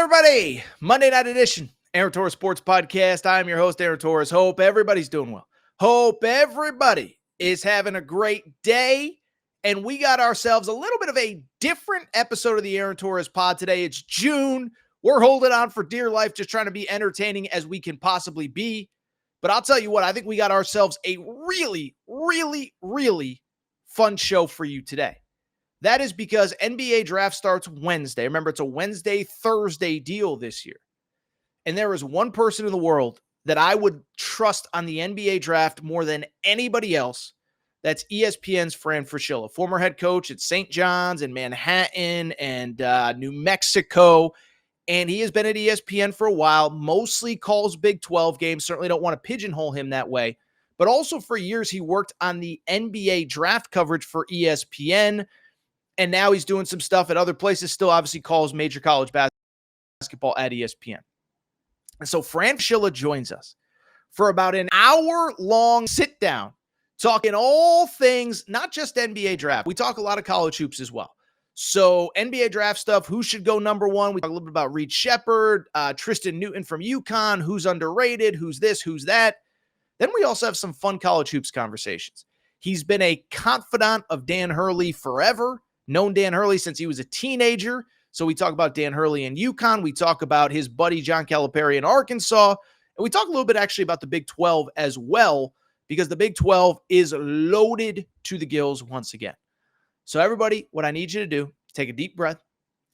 everybody. Monday night edition, Aaron Torres Sports Podcast. I'm your host, Aaron Torres. Hope everybody's doing well. Hope everybody is having a great day. And we got ourselves a little bit of a different episode of the Aaron Torres Pod today. It's June. We're holding on for dear life, just trying to be entertaining as we can possibly be. But I'll tell you what, I think we got ourselves a really, really, really fun show for you today. That is because NBA draft starts Wednesday. Remember, it's a Wednesday-Thursday deal this year. And there is one person in the world that I would trust on the NBA draft more than anybody else. That's ESPN's Fran Fraschilla, former head coach at St. John's and Manhattan and New Mexico. And he has been at ESPN for a while, mostly calls Big 12 games. Certainly don't want to pigeonhole him that way. But also for years, he worked on the NBA draft coverage for ESPN. And now he's doing some stuff at other places, still obviously calls major college basketball at ESPN. And so Fran Fraschilla joins us for about an hour-long sit-down, talking all things, not just NBA draft. We talk a lot of college hoops as well. So NBA draft stuff, who should go number one? We talk a little bit about Reed Sheppard, Tristan Newton from UConn, who's underrated, who's this, who's that. Then we also have some fun college hoops conversations. He's been a confidant of Dan Hurley forever. Known Dan Hurley since he was a teenager. So we talk about Dan Hurley in UConn. We talk about his buddy John Calipari in Arkansas. And we talk a little bit actually about the Big 12 as well, because the Big 12 is loaded to the gills once again. So everybody, what I need you to do, take a deep breath,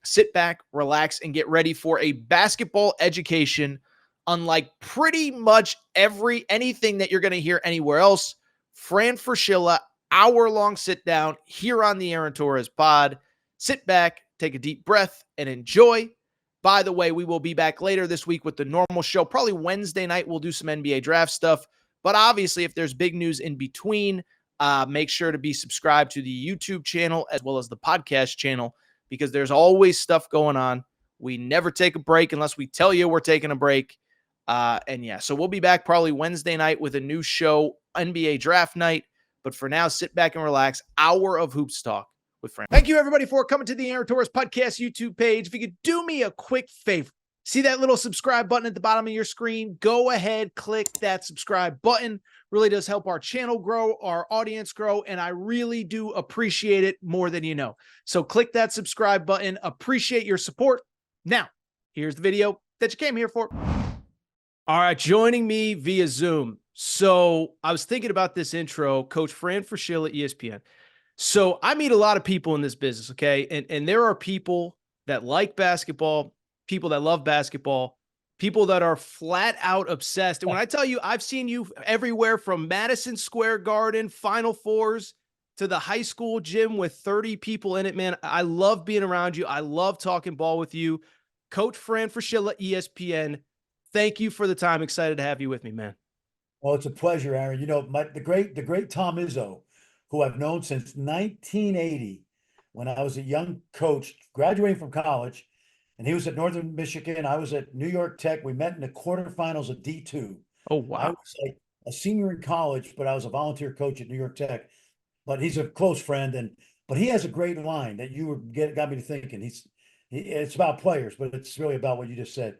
sit back, relax, and get ready for a basketball education unlike pretty much anything that you're going to hear anywhere else. Fran Fraschilla, hour-long sit-down here on the Aaron Torres Pod. Sit back, take a deep breath, and enjoy. By the way, we will be back later this week with the normal show. Probably Wednesday night, we'll do some NBA draft stuff. But obviously, if there's big news in between, make sure to be subscribed to the YouTube channel as well as the podcast channel, because there's always stuff going on. We never take a break unless we tell you we're taking a break. So we'll be back probably Wednesday night with a new show, NBA draft night. But for now, sit back and relax. Hour of hoops talk with Fran. Thank you, everybody, for coming to the Aaron Torres Podcast YouTube page. If you could do me a quick favor, see that little subscribe button at the bottom of your screen? Go ahead, click that subscribe button. Really does help our channel grow, our audience grow, and I really do appreciate it more than you know. So click that subscribe button. Appreciate your support. Now, here's the video that you came here for. All right, joining me via Zoom. So I was thinking about this intro, Coach Fran Fraschilla, ESPN. So I meet a lot of people in this business, okay? And there are people that like basketball, people that love basketball, people that are flat out obsessed. And when I tell you, I've seen you everywhere from Madison Square Garden, Final Fours, to the high school gym with 30 people in it, man. I love being around you. I love talking ball with you. Coach Fran Fraschilla, ESPN, thank you for the time. Excited to have you with me, man. Well, it's a pleasure, Aaron. You know, the great Tom Izzo, who I've known since 1980, when I was a young coach, graduating from college, and he was at Northern Michigan. I was at New York Tech. We met in the quarterfinals of D2. Oh, wow. I was like a senior in college, but I was a volunteer coach at New York Tech. But he's a close friend, but he has a great line that got me to thinking. It's about players, but it's really about what you just said.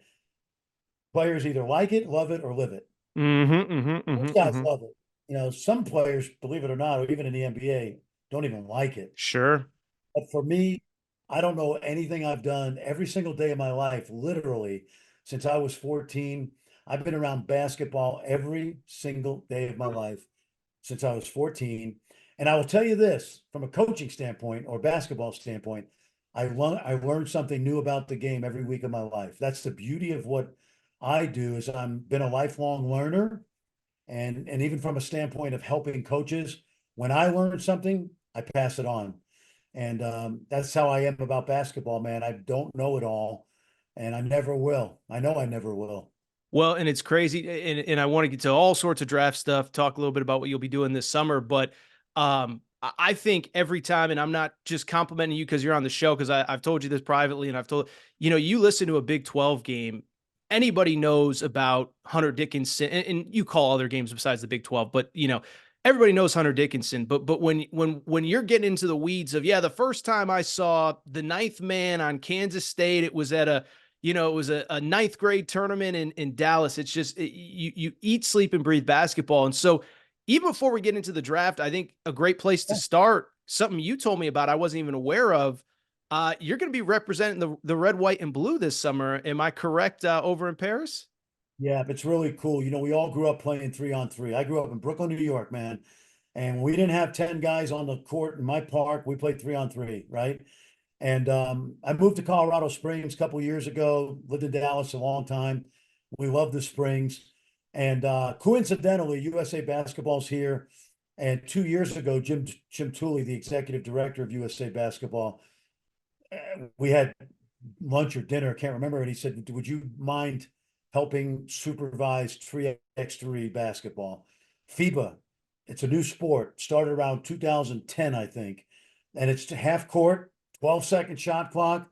Players either like it, love it, or live it. Those guys love it. You know, some players, believe it or not, or even in the NBA, don't even like it. Sure. But for me, I don't know anything I've done every single day of my life, literally, since I was 14. I've been around basketball every single day of my life since I was 14. And I will tell you this, from a coaching standpoint or basketball standpoint, I learned something new about the game every week of my life. That's the beauty of what I do, is I've been a lifelong learner, and even from a standpoint of helping coaches, when I learn something, I pass it on. And that's how I am about basketball, man. I don't know it all, and I never will. I know I never will. Well, and it's crazy, and I want to get to all sorts of draft stuff, talk a little bit about what you'll be doing this summer, but I think every time, and I'm not just complimenting you because you're on the show, because I've told you this privately, and I've told, you listen to a Big 12 game, anybody knows about Hunter Dickinson, and you call other games besides the Big 12, but everybody knows Hunter Dickinson. But when you're getting into the weeds of, the first time I saw the ninth man on Kansas State, it was at a it was a ninth grade tournament in Dallas. It's just you eat, sleep, and breathe basketball. And so even before we get into the draft, I think a great place to start, something you told me about I wasn't even aware of. You're going to be representing the red, white, and blue this summer. Am I correct, over in Paris? Yeah, it's really cool. We all grew up playing 3-on-3. I grew up in Brooklyn, New York, man. And we didn't have 10 guys on the court in my park. We played 3-on-3, right? And I moved to Colorado Springs a couple years ago, lived in Dallas a long time. We love the Springs. And coincidentally, USA Basketball's here. And 2 years ago, Jim Tooley, the executive director of USA Basketball, we had lunch or dinner, I can't remember. And he said, would you mind helping supervise 3x3 basketball? FIBA, it's a new sport, started around 2010, I think. And it's half court, 12-second shot clock.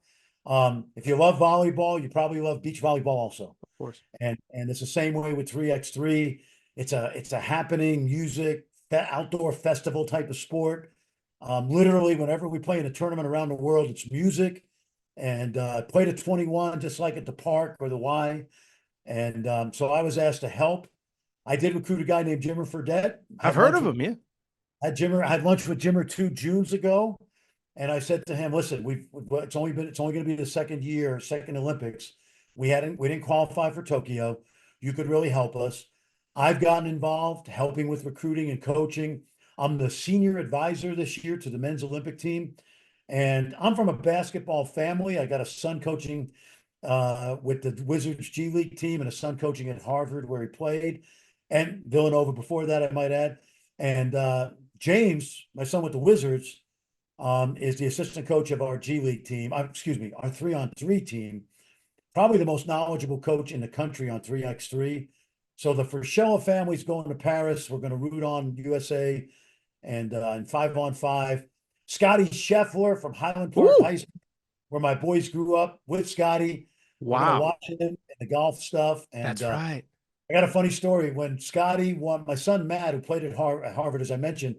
If you love volleyball, you probably love beach volleyball also. Of course. And it's the same way with 3x3. It's a happening music, outdoor festival type of sport. Literally, whenever we play in a tournament around the world, it's music. And play to 21, just like at the park or the Y. And so I was asked to help. I did recruit a guy named Jimmer Fredette. I've heard of him, yeah. I had lunch with Jimmer 2 Junes ago, and I said to him, "Listen, it's only going to be the second Olympics. We didn't qualify for Tokyo. You could really help us. I've gotten involved helping with recruiting and coaching. I'm the senior advisor this year to the men's Olympic team, and I'm from a basketball family. I got a son coaching with the Wizards G League team and a son coaching at Harvard where he played, and Villanova before that, I might add. And James, my son with the Wizards, is the assistant coach of our G League team. Our 3-on-3 team. Probably the most knowledgeable coach in the country on 3x3. So the Fraschilla family's going to Paris. We're going to root on USA and 5-on-5. Scotty Scheffler from Highland Park High School, where my boys grew up with Scotty. We're going to watch him in the golf stuff. And that's right. I got a funny story. When Scotty won, my son Matt, who played at Harvard, as I mentioned,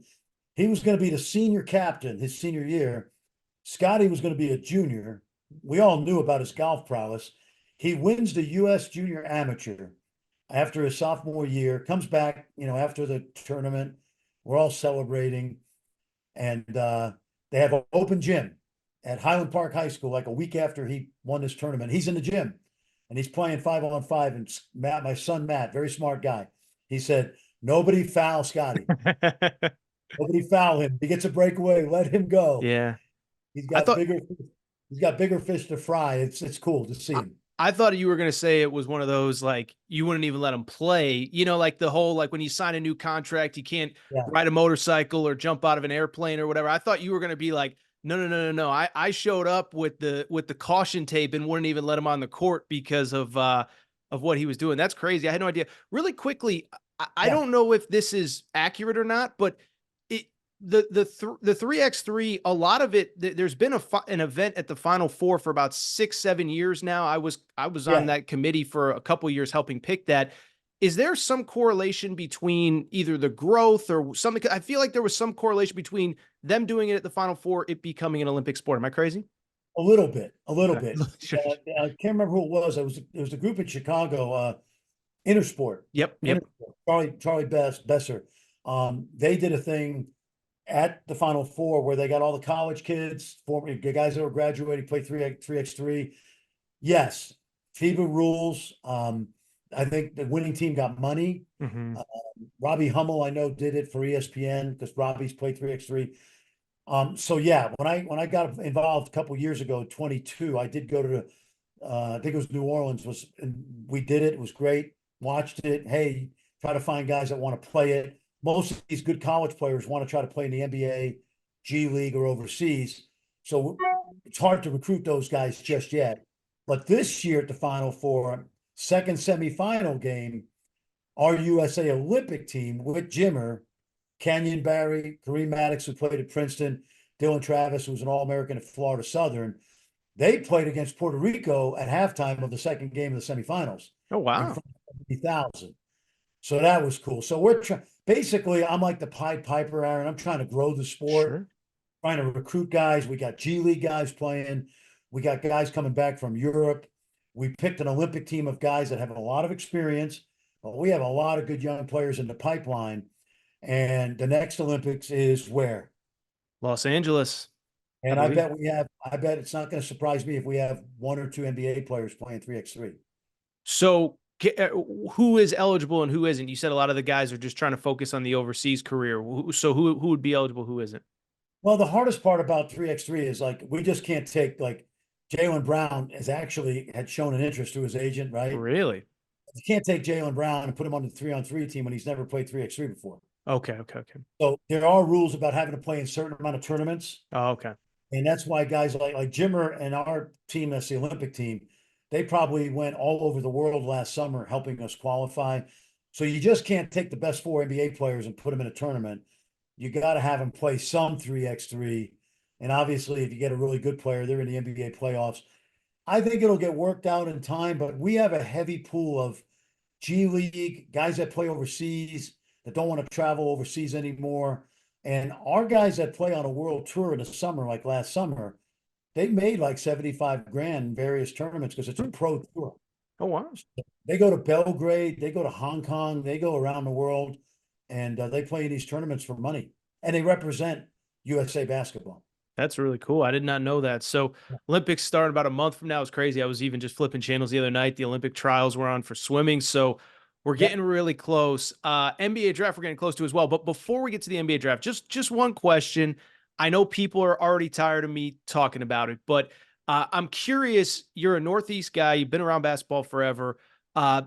he was going to be the senior captain his senior year. Scotty was going to be a junior. We all knew about his golf prowess. He wins the U.S. Junior Amateur after his sophomore year, comes back, after the tournament. We're all celebrating. And they have an open gym at Highland Park High School, like a week after he won this tournament. He's in the gym and he's playing 5-on-5. And Matt, my son Matt, very smart guy, he said, "Nobody foul Scotty. Nobody foul him. He gets a breakaway. Let him go." Yeah, He's got bigger fish to fry. It's cool to see him. I thought you were going to say it was one of those, like, you wouldn't even let him play, like the whole, like when you sign a new contract, you can't ride a motorcycle or jump out of an airplane or whatever. I thought you were going to be like, no. I showed up with the caution tape and wouldn't even let him on the court because of what he was doing. That's crazy. I had no idea. Really quickly, I don't know if this is accurate or not, but the 3x3, a lot of it, there's been an event at the Final Four for about 6-7 years now. I was on that committee for a couple years helping pick that. Is there some correlation between either the growth or something? I feel like there was some correlation between them doing it at the Final Four, it becoming an Olympic sport. Am I crazy? A little bit. Sure. I can't remember who it was. It was a group in Chicago, Intersport. Yep. Intersport. Charlie Besser. They did a thing at the Final Four where they got all the college kids, former guys that were graduating, play 3x3. Yes, FIBA rules. I think the winning team got money. Mm-hmm. Robbie Hummel, I know, did it for ESPN because Robbie's played 3x3. So yeah, when I got involved a couple years ago, 22, I did go to I think it was New Orleans, and we did it. It was great. Watched it. Hey, try to find guys that want to play it. Most of these good college players want to try to play in the NBA, G League, or overseas. So it's hard to recruit those guys just yet. But this year at the Final Four, second semifinal game, our USA Olympic team with Jimmer, Kenyon Barry, Kareem Maddox, who played at Princeton, Dylan Travis, who was an All-American at Florida Southern, they played against Puerto Rico at halftime of the second game of the semifinals. Oh, wow. In front of 70,000. So that was cool. So we're basically, I'm like the Pied Piper, Aaron. I'm trying to grow the sport, trying to recruit guys. We got G League guys playing. We got guys coming back from Europe. We picked an Olympic team of guys that have a lot of experience, but we have a lot of good young players in the pipeline. And the next Olympics is where? Los Angeles, I And believe. I bet it's not going to surprise me if we have one or two NBA players playing 3x3. So who is eligible and who isn't? You said a lot of the guys are just trying to focus on the overseas career. So who would be eligible, who isn't? Well, the hardest part about 3x3 is like we just can't take like Jaylen Brown has actually had shown an interest to his agent, right? Really? You can't take Jaylen Brown and put him on the 3-on-3 team when he's never played 3x3 before. Okay, okay, okay. So there are rules about having to play in a certain amount of tournaments. Oh, okay. And that's why guys like Jimmer and our team, that's the Olympic team, they probably went all over the world last summer helping us qualify. So you just can't take the best 4 NBA players and put them in a tournament. You got to have them play some 3x3. And obviously, if you get a really good player, they're in the NBA playoffs. I think it'll get worked out in time, but we have a heavy pool of G League guys that play overseas that don't want to travel overseas anymore. And our guys that play on a world tour in the summer, like last summer, they made like 75 grand in various tournaments because it's a pro tour. Oh, wow. They go to Belgrade, they go to Hong Kong, they go around the world, and they play in these tournaments for money, and they represent USA basketball. That's really cool. I did not know that. So Olympics start about a month from now. It's crazy. I was even just flipping channels the other night. The Olympic trials were on for swimming. So we're getting really close. NBA draft, we're getting close to as well. But before we get to the NBA draft, just one question. I know people are already tired of me talking about it, but I'm curious. You're a Northeast guy. You've been around basketball forever. I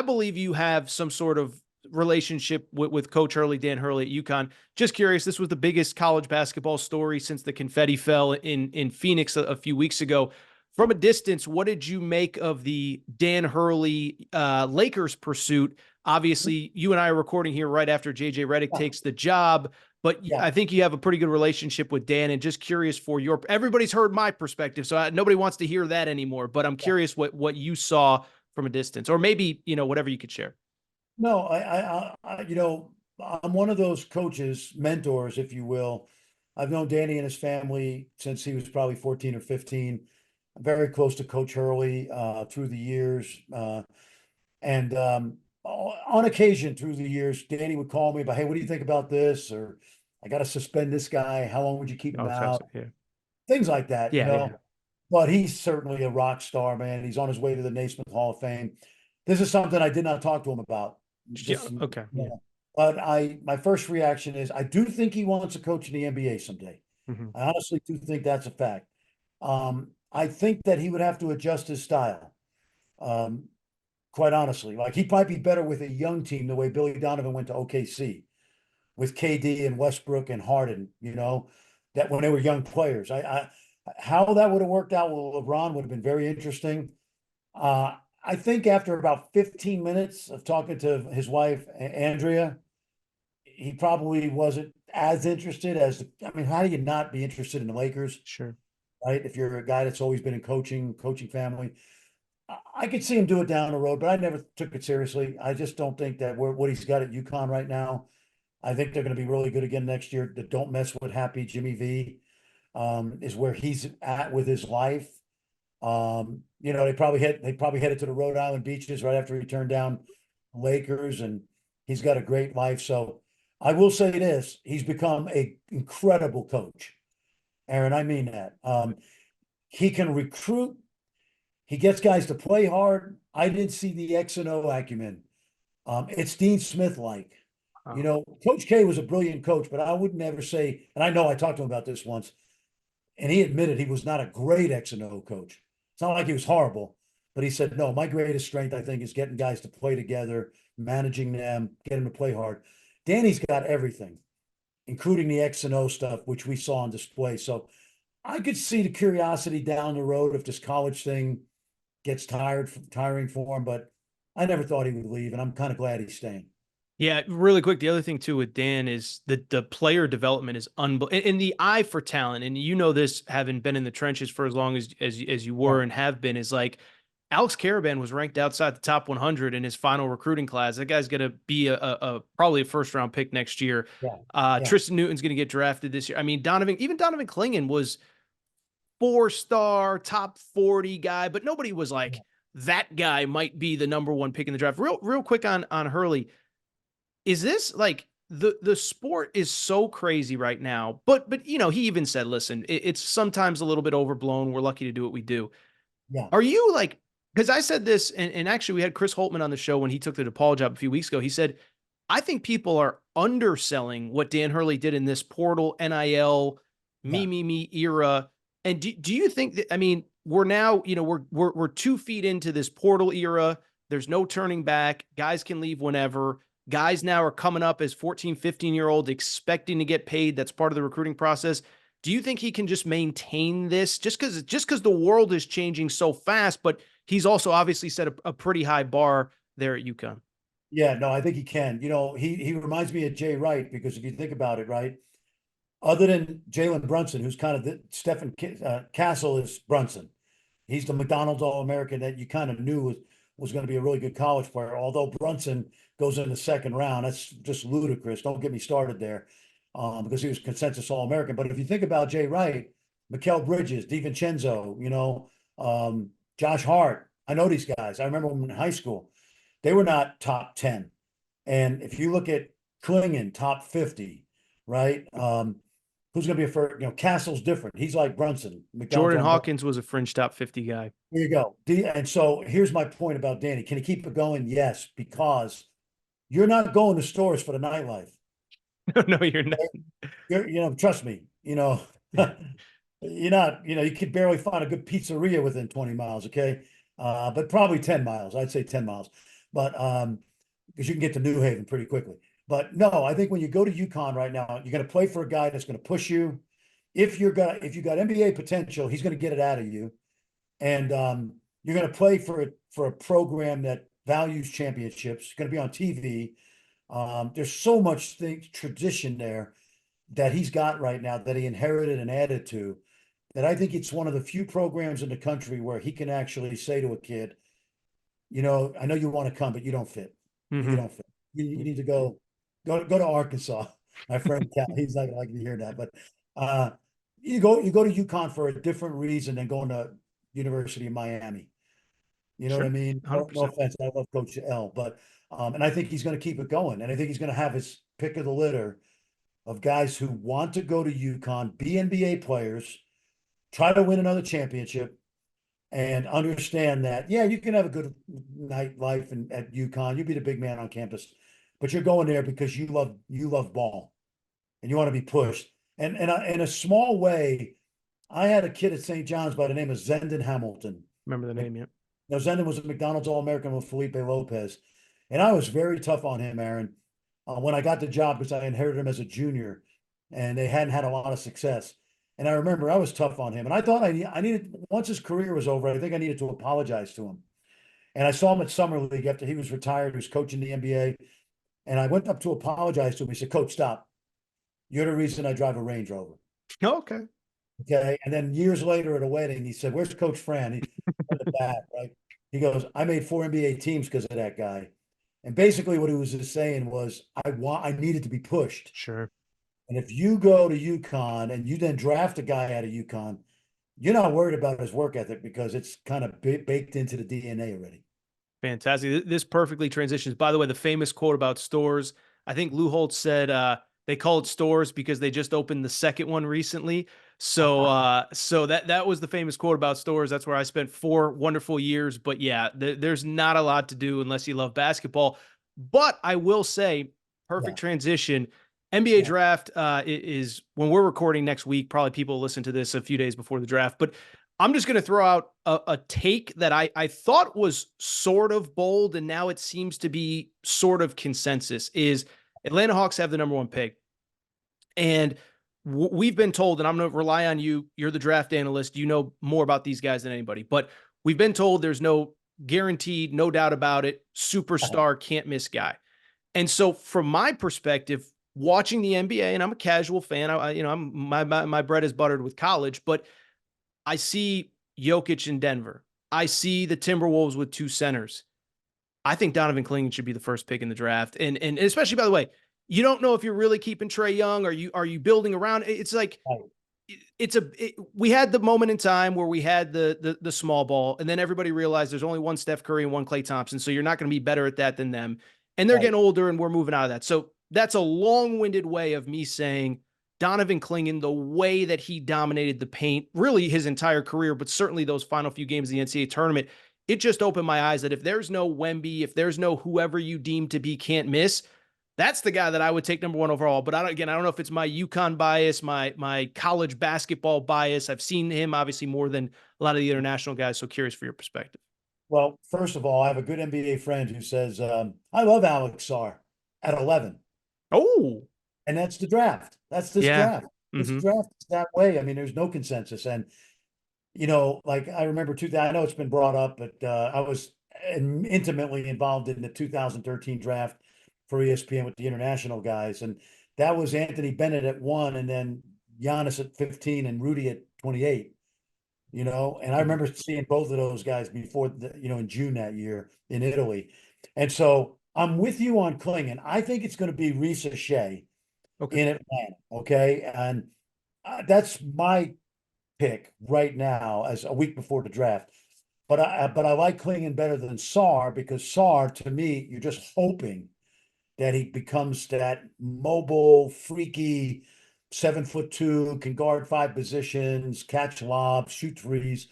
believe you have some sort of relationship with Coach Hurley, Dan Hurley at UConn. Just curious, this was the biggest college basketball story since the confetti fell in Phoenix a few weeks ago. From a distance, what did you make of the Dan Hurley Lakers pursuit? Obviously, you and I are recording here right after JJ Redick takes the job, but I think you have a pretty good relationship with Dan, and just curious for everybody's heard my perspective, so nobody wants to hear that anymore, but I'm curious what you saw from a distance, or maybe, whatever you could share. No, I'm one of those coaches, mentors, if you will. I've known Danny and his family since he was probably 14 or 15. I'm very close to Coach Hurley through the years. And on occasion through the years, Danny would call me about, hey, what do you think about this? Or I got to suspend this guy. How long would you keep him out? Yeah. Things like that, Yeah. But he's certainly a rock star, man. He's on his way to the Naismith Hall of Fame. This is something I did not talk to him about. Okay. Yeah. But my first reaction is I do think he wants to coach in the NBA someday. Mm-hmm. I honestly do think that's a fact. I think that he would have to adjust his style. Quite honestly, like he might be better with a young team the way Billy Donovan went to OKC with KD and Westbrook and Harden, that when they were young players. How that would have worked out with LeBron would have been very interesting. I think after about 15 minutes of talking to his wife, Andrea, he probably wasn't as interested how do you not be interested in the Lakers? Sure. Right? If you're a guy that's always been in coaching family. I could see him do it down the road, but I never took it seriously. I just don't think that what he's got at UConn right now. I think they're going to be really good again next year. The don't mess with happy Jimmy V is where he's at with his life. They probably headed to the Rhode Island beaches right after he turned down Lakers, and he's got a great life. So I will say this: he's become an incredible coach, Aaron. I mean that. He can recruit. He gets guys to play hard. I did see the X and O acumen. It's Dean Smith like. Coach K was a brilliant coach, but I would never say, and I know I talked to him about this once, and he admitted he was not a great X and O coach. It's not like he was horrible, but he said, no, my greatest strength, I think, is getting guys to play together, managing them, getting them to play hard. Danny's got everything, including the X and O stuff, which we saw on display. So I could see the curiosity down the road if this college thing gets tiring for him, but I never thought he would leave, and I'm kind of glad he's staying. Yeah, really quick. The other thing too with Dan is that the player development is unbelievable, and the eye for talent. And this, having been in the trenches for as long as you were and have been, is like Alex Caravan was ranked outside the top 100 in his final recruiting class. That guy's going to be probably a first round pick next year. Tristan Newton's going to get drafted this year. I mean, Donovan Clingan was 4-star, top 40 guy, but nobody was like, that guy might be the number one pick in the draft. Real quick on Hurley. Is this like the sport is so crazy right now, but he even said, listen, it's sometimes a little bit overblown. We're lucky to do what we do. Yeah. Are you like, because I said this, and actually we had Chris Holtman on the show when he took the DePaul job a few weeks ago. He said, I think people are underselling what Dan Hurley did in this portal NIL me era. And do you think that, I mean, we're now, we're 2 feet into this portal era. There's no turning back. Guys can leave whenever. Guys now are coming up as 14, 15-year-olds expecting to get paid. That's part of the recruiting process. Do you think he can just maintain this just because the world is changing so fast, but he's also obviously set a pretty high bar there at UConn? Yeah, no, I think he can. He reminds me of Jay Wright, because if you think about it, right, other than Jalen Brunson, who's kind of Stephen Castle is Brunson. He's the McDonald's All-American that you kind of knew was going to be a really good college player. Although Brunson goes in the second round, that's just ludicrous. Don't get me started there, because he was consensus All-American. But if you think about Jay Wright, Mikal Bridges, DiVincenzo, Josh Hart, I know these guys. I remember them in high school. They were not top 10. And if you look at Clingan, top 50, right? Who's going to be a first? Castle's different. He's like Brunson. Jordan Hawkins was a fringe top 50 guy. There you go. And so here's my point about Danny. Can he keep it going? Yes, because you're not going to stores for the nightlife. No, you're not. Trust me, you're not, you could barely find a good pizzeria within 20 miles. Okay. But probably 10 miles. I'd say 10 miles, but, because you can get to New Haven pretty quickly. But no, I think when you go to UConn right now, you're going to play for a guy that's going to push you. If you got NBA potential, he's going to get it out of you. And you're going to play for a program that values championships. You're going to be on TV. There's so much tradition there that he's got right now that he inherited and added to, that I think it's one of the few programs in the country where he can actually say to a kid, I know you want to come, but you don't fit. Mm-hmm. You don't fit. You need to go to Arkansas. My friend Cal, he's not gonna like to hear that, but you go to UConn for a different reason than going to University of Miami. You know Sure. what I mean? No offense, I love Coach L, but and I think he's going to keep it going, and I think he's going to have his pick of the litter of guys who want to go to UConn, be NBA players, try to win another championship, and understand that, yeah, you can have a good nightlife at UConn. You'll be the big man on campus, but you're going there because you love ball and you want to be pushed. And in a small way, I had a kid at St. John's by the name of Zendon Hamilton. Remember the name, yeah. Now, Zendon was a McDonald's All-American with Felipe Lopez. And I was very tough on him, Aaron, when I got the job, because I inherited him as a junior and they hadn't had a lot of success. And I remember I was tough on him. And I thought I needed, once his career was over, I think I needed to apologize to him. And I saw him at Summer League after he was retired. He was coaching the NBA. And I went up to apologize to him. He said, "Coach, stop. You're the reason I drive a Range Rover." Oh, okay. Okay. And then years later at a wedding, he said, "Where's Coach Fran?" He's in the back, right? He goes, "I made 4 NBA teams because of that guy." And basically what he was just saying was, I needed to be pushed. Sure. And if you go to UConn and you then draft a guy out of UConn, you're not worried about his work ethic because it's kind of baked into the DNA already. Fantastic. This perfectly transitions. By the way, the famous quote about stores, I think Lou Holtz said they call it stores because they just opened the second one recently. So so that was the famous quote about stores. That's where I spent 4 wonderful years. But yeah, there's not a lot to do unless you love basketball. But I will say, perfect transition. NBA draft is when we're recording next week. Probably people will listen to this a few days before the draft. But I'm just going to throw out a take that I thought was sort of bold, and now it seems to be sort of consensus, is Atlanta Hawks have the number 1 pick. And we've been told, and I'm going to rely on you, you're the draft analyst, you know more about these guys than anybody, but we've been told there's no guaranteed, no doubt about it, superstar, can't miss guy. And so from my perspective, watching the NBA, and I'm a casual fan, my bread is buttered with college, but I see Jokic in Denver. I see the Timberwolves with 2 centers. I think Donovan Clingan should be the first pick in the draft. And especially, by the way, you don't know if you're really keeping Trae Young. Are you building around? It's like, we had the moment in time where we had the small ball, and then everybody realized there's only one Steph Curry and one Klay Thompson, so you're not going to be better at that than them. And they're Right. getting older, and we're moving out of that. So that's a long-winded way of me saying Donovan Clingan, the way that he dominated the paint, really his entire career, but certainly those final few games of the NCAA tournament, it just opened my eyes that if there's no Wemby, if there's no whoever you deem to be can't miss, that's the guy that I would take number one overall. But I don't know if it's my UConn bias, my college basketball bias. I've seen him obviously more than a lot of the international guys. So curious for your perspective. Well, first of all, I have a good NBA friend who says, I love Alex Sarr at 11. Oh, And that's the draft. That's this yeah. draft. This Mm-hmm. draft is that way. I mean, there's no consensus. And, like I remember 2000, I know it's been brought up, but I was intimately involved in the 2013 draft for ESPN with the international guys. And that was Anthony Bennett at 1, and then Giannis at 15 and Rudy at 28. And I remember seeing both of those guys before in June that year in Italy. And so I'm with you on Clingan. I think it's going to be Risa Shea Okay. in Atlanta. Okay. And that's my pick right now as a week before the draft. But I like Clingan better than Sarr, because Sarr, to me, you're just hoping that he becomes that mobile, freaky 7'2", can guard 5 positions, catch lobs, shoot threes.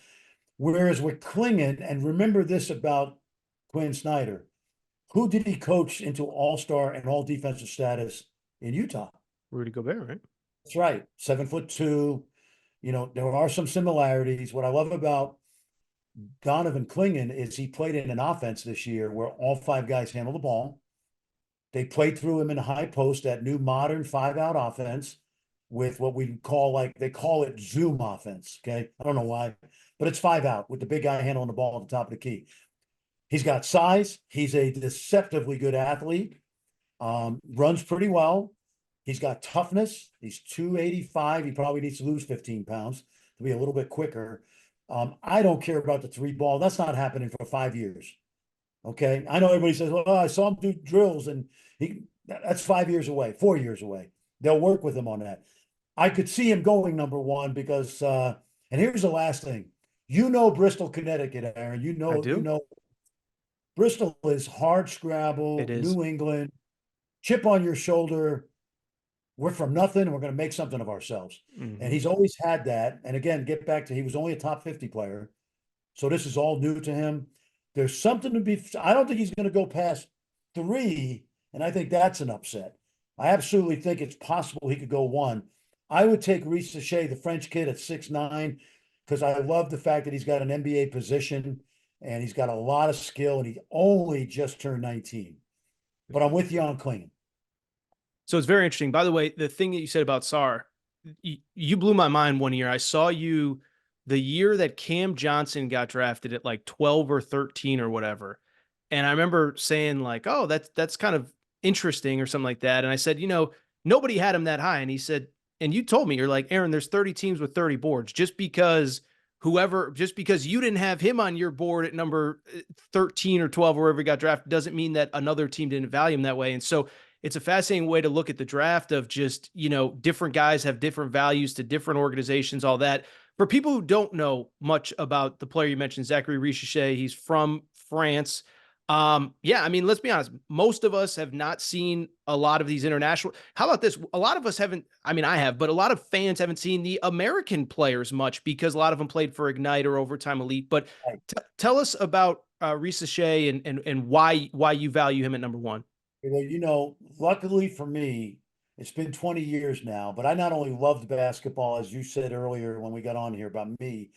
Whereas with Clingan, and remember this about Quinn Snyder, who did he coach into all-star and all defensive status in Utah? Rudy Gobert, right? That's right. 7'2". There are some similarities. What I love about Donovan Clingan is he played in an offense this year where all 5 guys handle the ball. They played through him in the high post, that new modern 5-out offense with what we call, they call it Zoom offense. Okay. I don't know why, but it's 5-out with the big guy handling the ball at the top of the key. He's got size. He's a deceptively good athlete. Runs pretty well. He's got toughness. He's 285. He probably needs to lose 15 pounds to be a little bit quicker. I don't care about the 3 ball. That's not happening for 5 years. Okay. I know everybody says, well, I saw him do drills, and that's 5 years away, 4 years away. They'll work with him on that. I could see him going number 1 because, and here's the last thing. Bristol, Connecticut, Aaron. I do. Bristol is hard It scrabble, is. New England, chip on your shoulder. We're from nothing. We're going to make something of ourselves. And Mm-hmm. he's always had that. And again, get back to, he was only a top 50 player. So this is all new to him. There's something to be, I don't think he's going to go past 3. And I think that's an upset. I absolutely think it's possible he could go 1. I would take Risa Shea, the French kid, at 6'9", because I love the fact that he's got an NBA position and he's got a lot of skill, and he only just turned 19. But I'm with you on Clingan. So it's very interesting. By the way, the thing that you said about Sarr, you blew my mind one year. I saw you the year that Cam Johnson got drafted at like 12 or 13 or whatever. And I remember saying like, "Oh, that's kind of interesting," or something like that. And I said, nobody had him that high. And he said, and you told me, you're like, "Aaron, there's 30 teams with 30 boards. Just because you didn't have him on your board at number 13 or 12 or wherever he got drafted doesn't mean that another team didn't value him that way." And so it's a fascinating way to look at the draft of just, different guys have different values to different organizations, all that. For people who don't know much about the player you mentioned, Zachary Richelet, he's from France. Yeah, I mean, let's be honest. Most of us have not seen a lot of these international. How about this? A lot of us haven't. I mean, I have, but a lot of fans haven't seen the American players much because a lot of them played for Ignite or Overtime Elite. But tell us about Richelet and why you value him at number 1. Well, luckily for me, it's been 20 years now, but I not only loved basketball, as you said earlier when we got on here about me.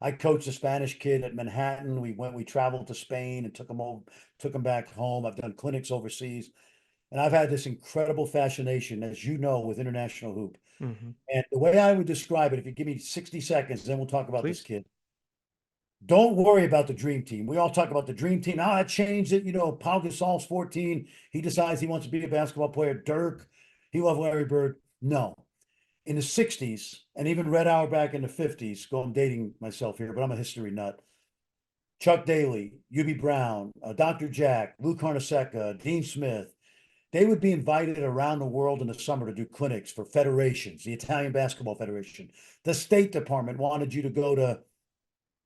I coached a Spanish kid at Manhattan. We traveled to Spain and took him back home. I've done clinics overseas, and I've had this incredible fascination, as you know, with international hoop. Mm-hmm. And the way I would describe it, if you give me 60 seconds, then we'll talk about this Please. kid. Don't worry about the dream team. We all talk about the dream team. I changed it. Paul Gasol's 14. He decides he wants to be a basketball player. Dirk, he loved Larry Bird. No. In the 60s, and even Red Auerbach in the 50s, I'm dating myself here, but I'm a history nut. Chuck Daly, Hubie Brown, Dr. Jack, Lou Carnesecca, Dean Smith, they would be invited around the world in the summer to do clinics for federations, the Italian Basketball Federation. The State Department wanted you to go to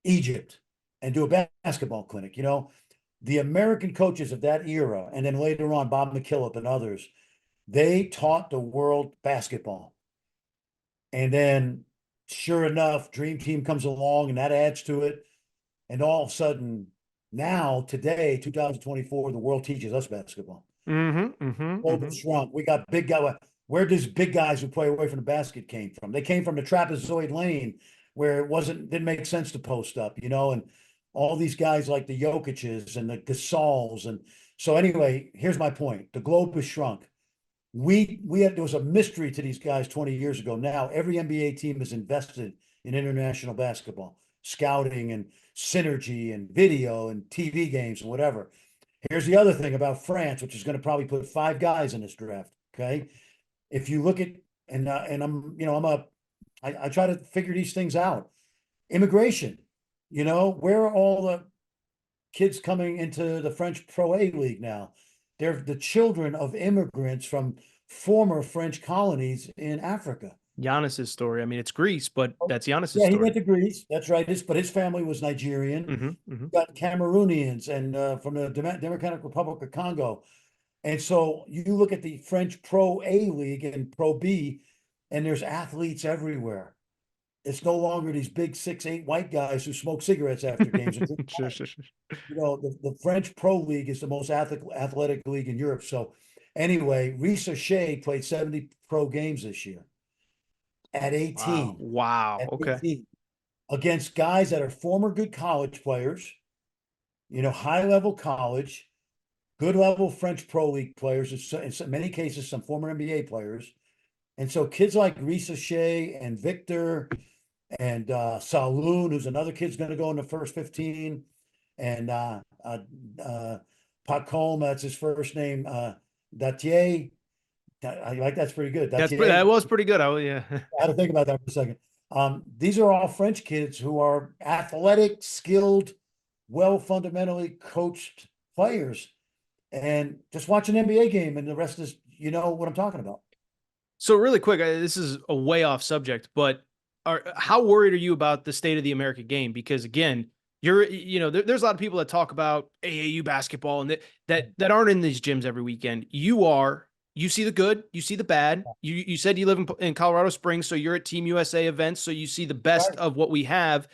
Egypt and do a basketball clinic. The American coaches of that era, and then later on, Bob McKillop and others, they taught the world basketball. And then, sure enough, Dream Team comes along and that adds to it. And all of a sudden, now, today, 2024, the world teaches us basketball. Shrunk. We got big guys. Where does big guys who play away from the basket came from? They came from the trapezoid lane where didn't make sense to post up, and all these guys like the Jokic's and the Gasols. And so anyway, here's my point. The globe has shrunk. There was a mystery to these guys 20 years ago. Now every NBA team is invested in international basketball, scouting and synergy and video and TV games and whatever. Here's the other thing about France, which is going to probably put 5 guys in this draft. Okay. If you look at, and I try to figure these things out. Immigration, where are all the kids coming into the French Pro A League now? They're the children of immigrants from former French colonies in Africa. Giannis's story. I mean, it's Greece, but that's Giannis's story. He went to Greece. That's right. But his family was Nigerian. Got Cameroonians and from the Democratic Republic of Congo. And so you look at the French Pro A League and Pro B, and there's athletes everywhere. It's no longer these big 6'8" white guys who smoke cigarettes after games. Sure. The French Pro League is the most athletic league in Europe. So anyway, Risa Shea played 70 pro games this year at 18. Wow. Okay. 18, against guys that are former good college players, high-level college, good-level French Pro League players, in many cases, some former NBA players. And so kids like Risa Shea and Victor and Saloon, who's another kid's going to go in the first 15, and Pacome, that's his first name, Datier. I like that's pretty good. That was pretty good. I had to think about that for a second. These are all French kids who are athletic, skilled, well fundamentally coached players. And just watch an NBA game and the rest is, what I'm talking about. So really quick, this is a way off subject, but how worried are you about the state of the American game? Because again, there's a lot of people that talk about AAU basketball and that aren't in these gyms every weekend. You see the good, you see the bad. You said you live in Colorado Springs, so you're at Team USA events, so you see the best of what we have.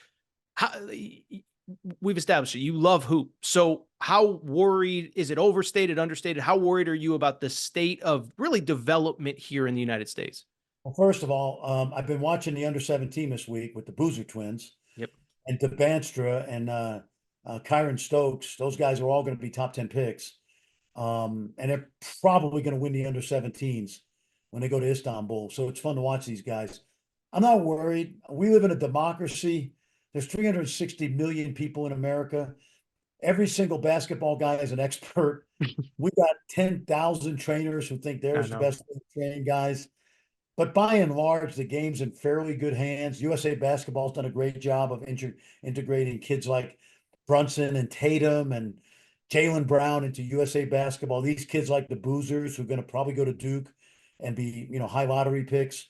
We've established it. You love hoop. So how worried, is it overstated, understated? How worried are you about the state of really development here in the United States? Well, first of all, I've been watching the under-17 this week with the Boozer twins. Yep. And DeBanstra and Kyron Stokes. Those guys are all going to be top 10 picks. And they're probably going to win the under-17s when they go to Istanbul. So it's fun to watch these guys. I'm not worried. We live in a democracy. There's 360 million people in America. Every single basketball guy is an expert. We got 10,000 trainers who think they're the best way to train guys. But by and large, the game's in fairly good hands. USA Basketball's done a great job of integrating kids like Brunson and Tatum and Jaylen Brown into USA Basketball. These kids like the Boozers, who are going to probably go to Duke and be, high lottery picks.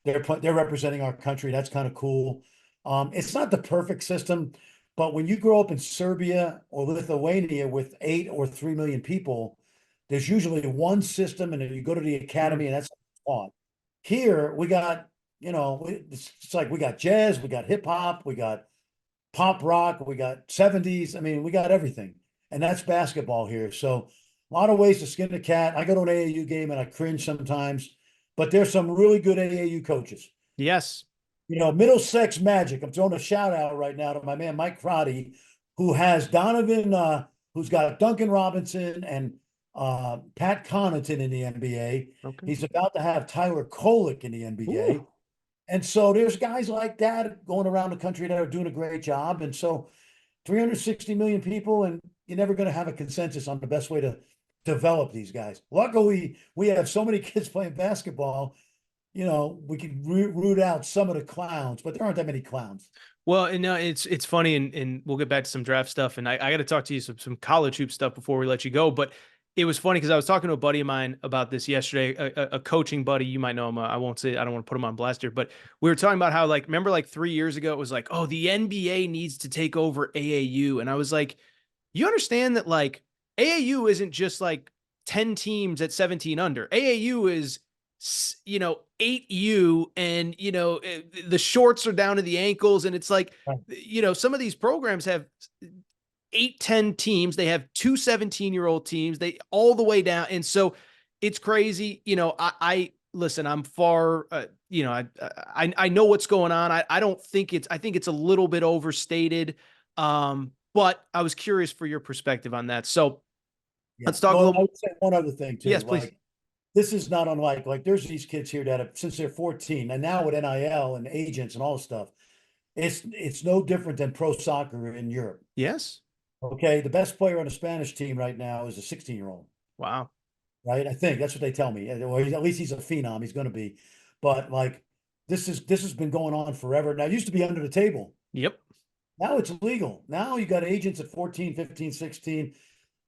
They're representing our country. That's kind of cool. It's not the perfect system, but when you grow up in Serbia or Lithuania with 8 or 3 million people, there's usually one system, and then you go to the academy, and that's taught. Here we got, it's like we got jazz, we got hip hop, we got pop rock, we got 70s. I mean, we got everything, and that's basketball here. So a lot of ways to skin a cat. I go to an AAU game and I cringe sometimes, but there's some really good AAU coaches. Yes. Middlesex Magic. I'm throwing a shout out right now to my man, Mike Crotty, who has Donovan, who's got Duncan Robinson and Pat Connaughton in the NBA. Okay. He's about to have Tyler Kolek in the NBA. Ooh. And so there's guys like that going around the country that are doing a great job. And so 360 million people, and you're never going to have a consensus on the best way to develop these guys. Luckily, we have so many kids playing basketball. We can root out some of the clowns, but there aren't that many clowns. Well, and it's funny, and we'll get back to some draft stuff, and I got to talk to you some college hoop stuff before we let you go. But It was funny because I was talking to a buddy of mine about this yesterday, a coaching buddy. You might know him. I won't say, I don't want to put him on blast here, but we were talking about how, like, remember like 3 years ago, it was like, oh, the NBA needs to take over AAU. And I was like, you understand that like AAU isn't just like 10 teams at 17 under. AAU is, 8U, and, the shorts are down to the ankles. And it's like, Right. some of these programs have 8, 10 teams. They have two 17-year-old teams, they all the way down. And so it's crazy. I listen, I'm far, I know what's going on. I don't think I think it's a little bit overstated. But I was curious for your perspective on that. So Yeah. let's talk a Well, I little. would say one other thing too. Yes, please. Like, this is not unlike, like, there's these kids here that have, since they're 14, and now with NIL and agents and all this stuff, it's no different than pro soccer in Europe. Yes. Okay, the best player on the Spanish team right now is a 16-year-old. Wow. Right? I think that's what they tell me. Or at least he's a phenom. He's going to be. But like, this has been going on forever. Now, it used to be under the table. Yep. Now it's legal. Now you got agents at 14, 15, 16,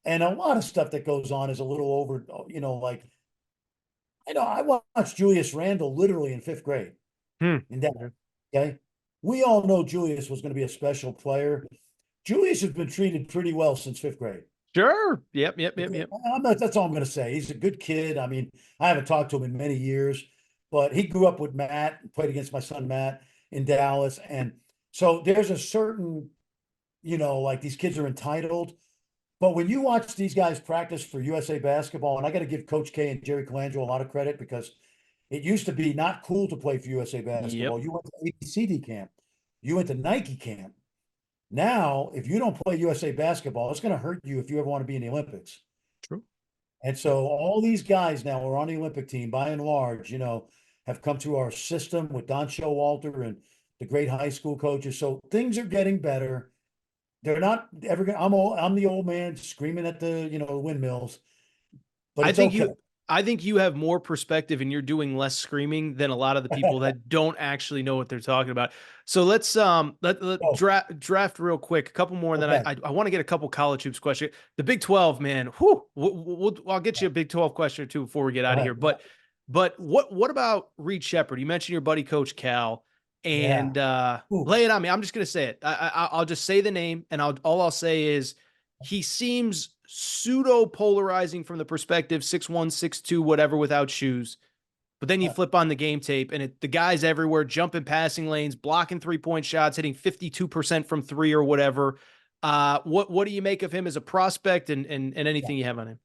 and a lot of stuff that goes on is a little over, like, I watched Julius Randle literally in 5th grade in Denver. Okay. We all know Julius was going to be a special player. Julius has been treated pretty well since 5th grade. Sure. Yep. That's all I'm going to say. He's a good kid. I mean, I haven't talked to him in many years, but he grew up with Matt, played against my son Matt in Dallas. And so there's a certain, like, these kids are entitled. But when you watch these guys practice for USA basketball, and I got to give Coach K and Jerry Colangelo a lot of credit, because it used to be not cool to play for USA basketball. Yep. You went to ABCD camp, you went to Nike camp. Now, if you don't play USA basketball, it's going to hurt you if you ever want to be in the Olympics. True. And so all these guys now are on the Olympic team, by and large, have come through our system with Don Showalter and the great high school coaches. So things are getting better. They're not ever going to, I'm the old man screaming at the, windmills, but it's okay. I think you have more perspective and you're doing less screaming than a lot of the people that don't actually know what they're talking about. So let's draft real quick. A couple more, and then I want to get a couple college hoops questions. The Big 12, man. I'll get you a Big 12 question or two before we get out of here. But what about Reed Shepherd? You mentioned your buddy Coach Cal, and lay it on me. I'm just gonna say it. I'll just say the name, and all I'll say is he seems pseudo polarizing from the perspective 6'1", 6'2", whatever, without shoes. But then you flip on the game tape, and the guy's everywhere, jumping passing lanes, blocking 3-point shots, hitting 52% from 3 or whatever. What do you make of him as a prospect, and anything you have on him?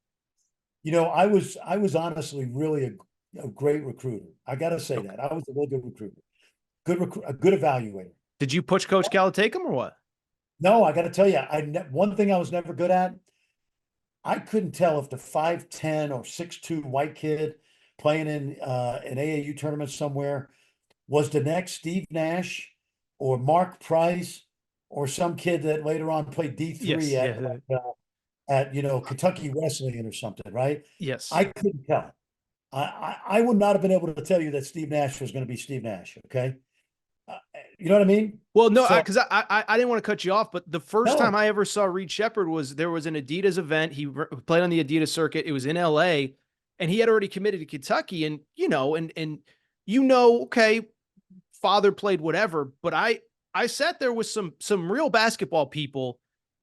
I was honestly really a great recruiter. I got to say that. I was a real good recruiter, a good evaluator. Did you push Coach Cal to take him or what? No, I got to tell you, one thing I was never good at, I couldn't tell if the 5'10" or 6'2" white kid playing in an AAU tournament somewhere was the next Steve Nash or Mark Price or some kid that later on played D3 at Kentucky Wesleyan or something, right? Yes. I couldn't tell. I would not have been able to tell you that Steve Nash was going to be Steve Nash. Okay. You know what I mean? Well, no, because I didn't want to cut you off, but the first time I ever saw Reed Shepherd there was an Adidas event. He played on the Adidas circuit. It was in LA, and he had already committed to Kentucky. And, okay, father played whatever, but I sat there with some real basketball people,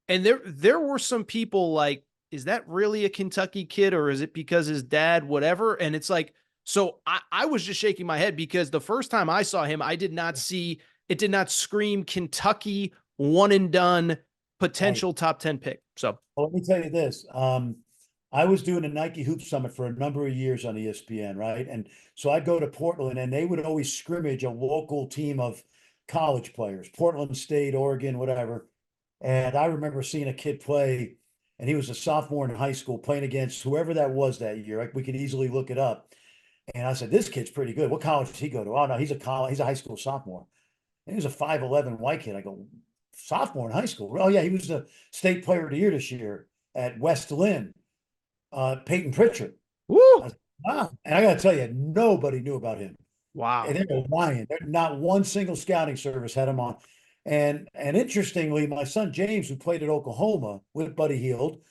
and there were some people like, is that really a Kentucky kid, or is it because his dad, whatever? And it's like, so I was just shaking my head, because the first time I saw him, I did not see, it did not scream Kentucky, one and done, potential top 10 pick. So let me tell you this. I was doing a Nike Hoop Summit for a number of years on ESPN, right? And so I'd go to Portland, and they would always scrimmage a local team of college players, Portland State, Oregon, whatever. And I remember seeing a kid play, and he was a sophomore in high school, playing against whoever that was that year. Like, we could easily look it up. And I said, this kid's pretty good. What college does he go to? Oh, no, he's a high school sophomore. And he was a 5'11" white kid. I go, sophomore in high school? Oh, yeah, he was the state player of the year this year at West Lynn, Peyton Pritchard. Woo! Said, wow. And I got to tell you, nobody knew about him. Wow. And they were lying. Not one single scouting service had him on. And interestingly, my son James, who played at Oklahoma with Buddy Hield,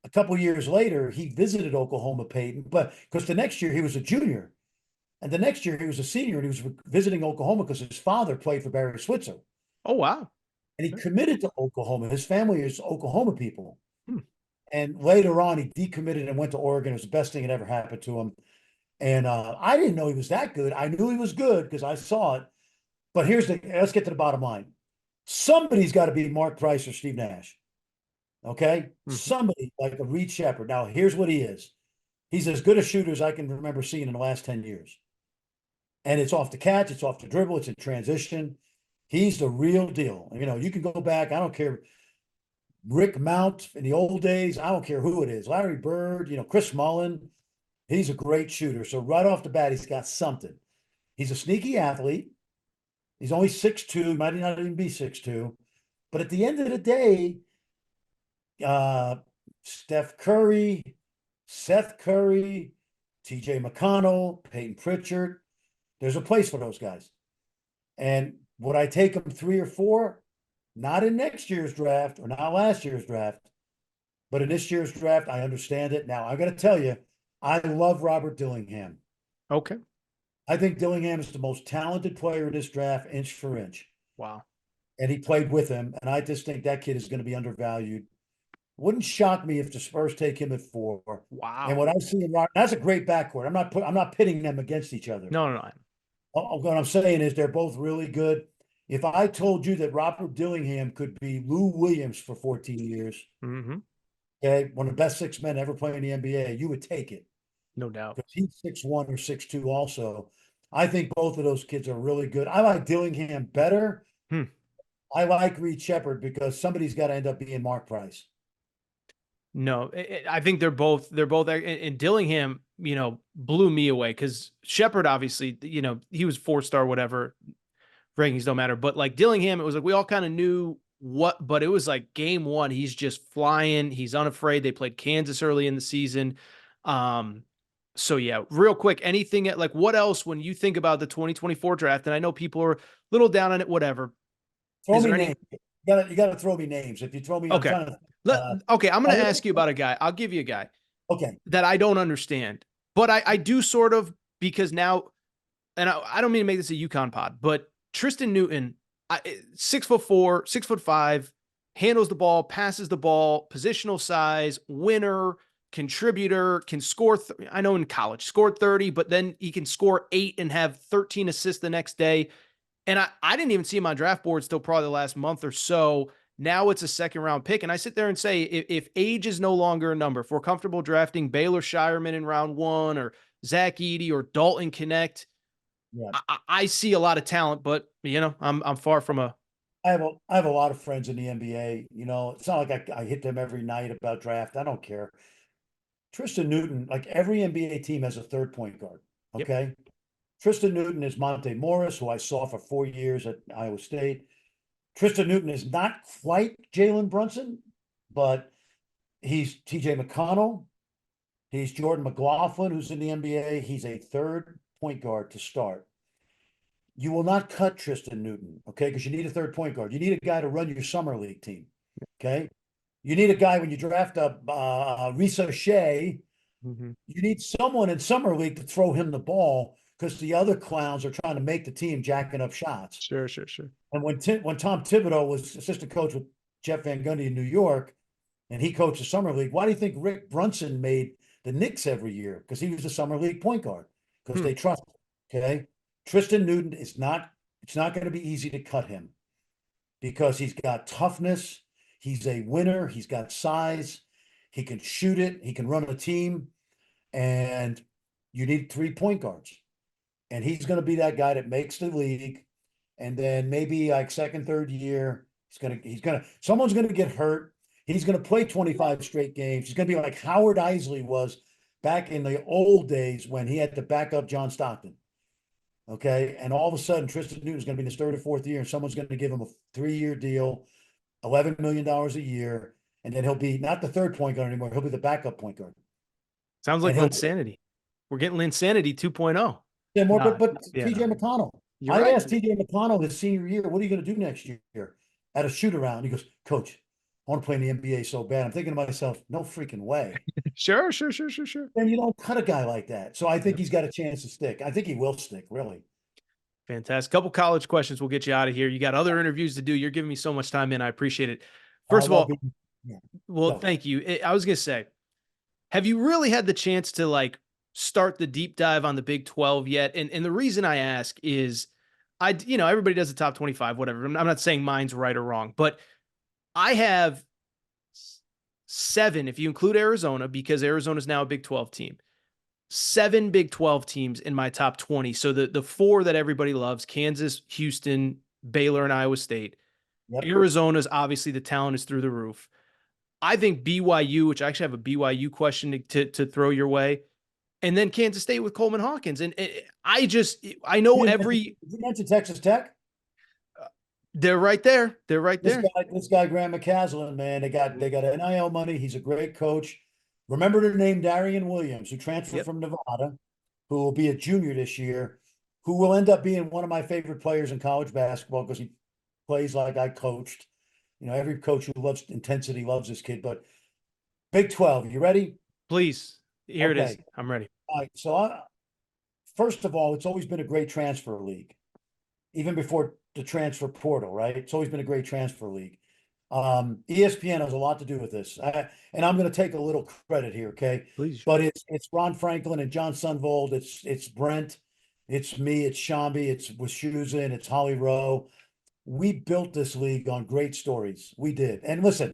a couple years later, he visited Oklahoma, Peyton, but because the next year he was a junior. And the next year he was a senior and he was visiting Oklahoma because his father played for Barry Switzer. Oh, wow. And he committed to Oklahoma. His family is Oklahoma people. Hmm. And later on, he decommitted and went to Oregon. It was the best thing that ever happened to him. And I didn't know he was that good. I knew he was good because I saw it. But let's get to the bottom line. Somebody's got to be Mark Price or Steve Nash. Okay? Somebody like a Reed Shepherd. Now, here's what he is. He's as good a shooter as I can remember seeing in the last 10 years. And it's off the catch, it's off the dribble, it's in transition. He's the real deal. You know, you can go back, I don't care. Rick Mount in the old days, I don't care who it is. Larry Bird, Chris Mullen. He's a great shooter. So right off the bat, he's got something. He's a sneaky athlete. He's only 6'2", might not even be 6'2". But at the end of the day, Steph Curry, Seth Curry, TJ McConnell, Peyton Pritchard, there's a place for those guys. And would I take them 3 or 4? Not in next year's draft or not last year's draft, but in this year's draft, I understand it. Now, I'm going to tell you, I love Robert Dillingham. Okay. I think Dillingham is the most talented player in this draft, inch for inch. Wow. And he played with him, and I just think that kid is going to be undervalued. Wouldn't shock me if the Spurs take him at 4. Wow. And what I see in Robert, that's a great backcourt. I'm not pitting them against each other. No. What I'm saying is they're both really good. If I told you that Robert Dillingham could be Lou Williams for 14 years, okay, one of the best 6 men ever playing in the NBA, you would take it. No doubt. Because he's 6'1" or 6'2" also. I think both of those kids are really good. I like Dillingham better. I like Reed Shepherd because somebody's got to end up being Mark Price. No, I think they're both, and Dillingham, blew me away because Shepherd, obviously, he was 4-star, whatever, rankings don't matter. But like Dillingham, it was like, we all kind of knew but it was like game 1, he's just flying. He's unafraid. They played Kansas early in the season. So yeah, real quick, anything like what else, when you think about the 2024 draft, and I know people are a little down on it, whatever. Throw me names. You got to throw me names. If you throw me, okay. Okay, I'm going to ask you about a guy. I'll give you a guy. Okay. That I don't understand, but I do sort of, because now, and I don't mean to make this a UConn pod, but Tristan Newton, 6'4", 6'5", handles the ball, passes the ball, positional size, winner, contributor, can score. I know in college scored 30, but then he can score 8 and have 13 assists the next day. And I didn't even see him on draft boards till probably the last month or so. Now it's a 2nd-round pick. And I sit there and say, if age is no longer a number, if we're comfortable drafting Baylor Shireman in round 1 or Zach Edey or Dalton Connect, I see a lot of talent, but I'm far from a. I have a lot of friends in the NBA. It's not like I hit them every night about draft. I don't care. Tristan Newton, like every NBA team has a 3rd point guard. Okay. Yep. Tristan Newton is Monte Morris, who I saw for 4 years at Iowa State. Tristan Newton is not quite Jalen Brunson, but he's TJ McConnell. He's Jordan McLaughlin, who's in the NBA. He's a 3rd point guard to start. You will not cut Tristan Newton, okay? Because you need a 3rd point guard. You need a guy to run your summer league team, okay? You need a guy when you draft up Risa Shea. You need someone in summer league to throw him the ball because the other clowns are trying to make the team jacking up shots. Sure. And when Tom Thibodeau was assistant coach with Jeff Van Gundy in New York, and he coached the summer league, why do you think Rick Brunson made the Knicks every year? Because he was the summer league point guard. Because they trust him, okay? Tristan Newton it's not going to be easy to cut him because he's got toughness. He's a winner. He's got size. He can shoot it. He can run a team. And you need 3 point guards. And he's going to be that guy that makes the league. And then maybe like 2nd, 3rd year, someone's going to get hurt. He's going to play 25 straight games. He's going to be like Howard Isley was back in the old days when he had to back up John Stockton. Okay. And all of a sudden, Tristan Newton's going to be in his 3rd or 4th year, and someone's going to give him a 3-year deal, $11 million a year. And then he'll be not the 3rd point guard anymore. He'll be the backup point guard. Sounds like Linsanity. We're getting Linsanity 2.0. Yeah, but TJ McConnell. I asked TJ McConnell his senior year, what are you going to do next year at a shoot around? He goes, Coach, I want to play in the NBA so bad. I'm thinking to myself, no freaking way. Sure. Sure. And you don't cut a guy like that. So I think Yep. he's got a chance to stick. I think he will stick, really. Fantastic. Couple college questions. We'll get you out of here. You got other interviews to do. You're giving me so much time in. I appreciate it. I First of love all, being, yeah. well, Go. thank you. I was going to say, have you really had the chance to like start the deep dive on the Big 12 yet? And the reason I ask is everybody does the top 25, whatever. I'm not saying mine's right or wrong, but I have 7, if you include Arizona, because Arizona is now a Big 12 team. 7 Big 12 teams in my top 20. So the 4 that everybody loves, Kansas, Houston, Baylor, and Iowa State. Yep. Arizona's obviously the talent is through the roof. I think BYU, which I actually have a BYU question to throw your way, and then Kansas State with Coleman Hawkins. And I know Did you mention Texas Tech? they're right there. They're right there. This guy, Graham McCaslin, man, they got NIL money. He's a great coach. Remember the name Darian Williams, who transferred from Nevada, who will be a junior this year, who will end up being one of my favorite players in college basketball because he plays like I coached. Every coach who loves intensity loves this kid. But Big 12, you ready? Please. Here it is. Okay. I'm ready. All right. So, first of all, it's always been a great transfer league, even before the transfer portal, right? It's always been a great transfer league. ESPN has a lot to do with this, and I'm going to take a little credit here, okay? Please. But it's Ron Franklin and John Sunvold. It's Brent, it's me, it's Shambi, it's Wischusen, it's Holly Rowe. We built this league on great stories. We did. And listen,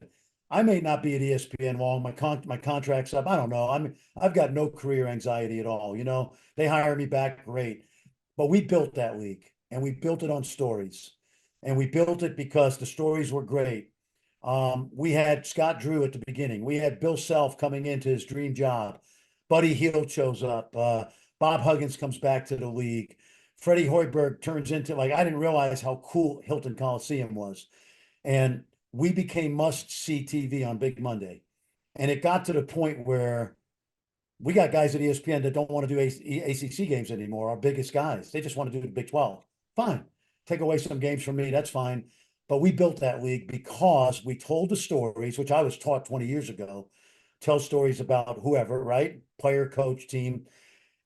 I may not be at ESPN long. My contract's up. I don't know. I've got no career anxiety at all. They hire me back, great. But we built that league, and we built it on stories, and we built it because the stories were great. We had Scott Drew at the beginning. We had Bill Self coming into his dream job. Buddy Hield shows up. Bob Huggins comes back to the league. Freddie Hoiberg turns into, like, I didn't realize how cool Hilton Coliseum was. And we became must-see TV on Big Monday. And it got to the point where we got guys at ESPN that don't want to do ACC games anymore, our biggest guys. They just want to do the Big 12. Fine. Take away some games from me. That's fine. But we built that league because we told the stories, which I was taught 20 years ago, tell stories about whoever, right? Player, coach, team.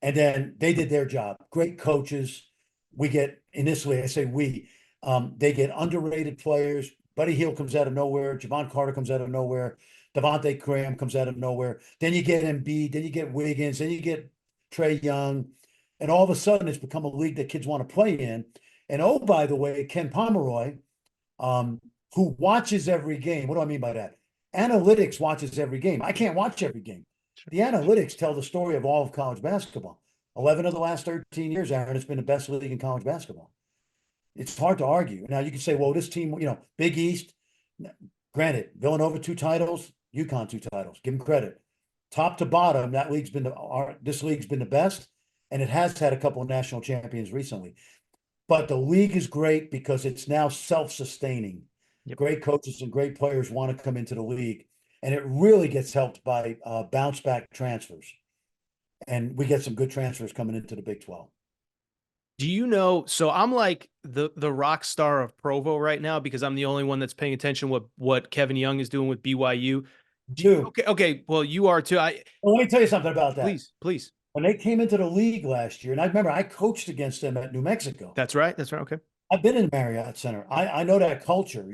And then they did their job. Great coaches. We get, initially, I say they get underrated players. Buddy Hield comes out of nowhere. Javon Carter comes out of nowhere. Devontae Graham comes out of nowhere. Then you get Embiid. Then you get Wiggins. Then you get Trae Young. And all of a sudden, it's become a league that kids want to play in. And oh, by the way, Ken Pomeroy, who watches every game. What do I mean by that? Analytics watches every game. I can't watch every game. The analytics tell the story of all of college basketball. 11 of the last 13 years, Aaron, it's been the best league in college basketball. It's hard to argue. Now, you can say, well, this team, Big East, granted, Villanova 2 titles, UConn 2 titles. Give them credit. Top to bottom, this league's been the best, and it has had a couple of national champions recently. But the league is great because it's now self-sustaining. Yep. Great coaches and great players want to come into the league. And it really gets helped by bounce back transfers. And we get some good transfers coming into the Big 12. Do you know? So I'm like the rock star of Provo right now because I'm the only one that's paying attention what Kevin Young is doing with BYU. Okay. Well, you are too. Well, let me tell you something about that. Please. When they came into the league last year, and I remember I coached against them at New Mexico. That's right. Okay. I've been in Marriott Center. I know that culture.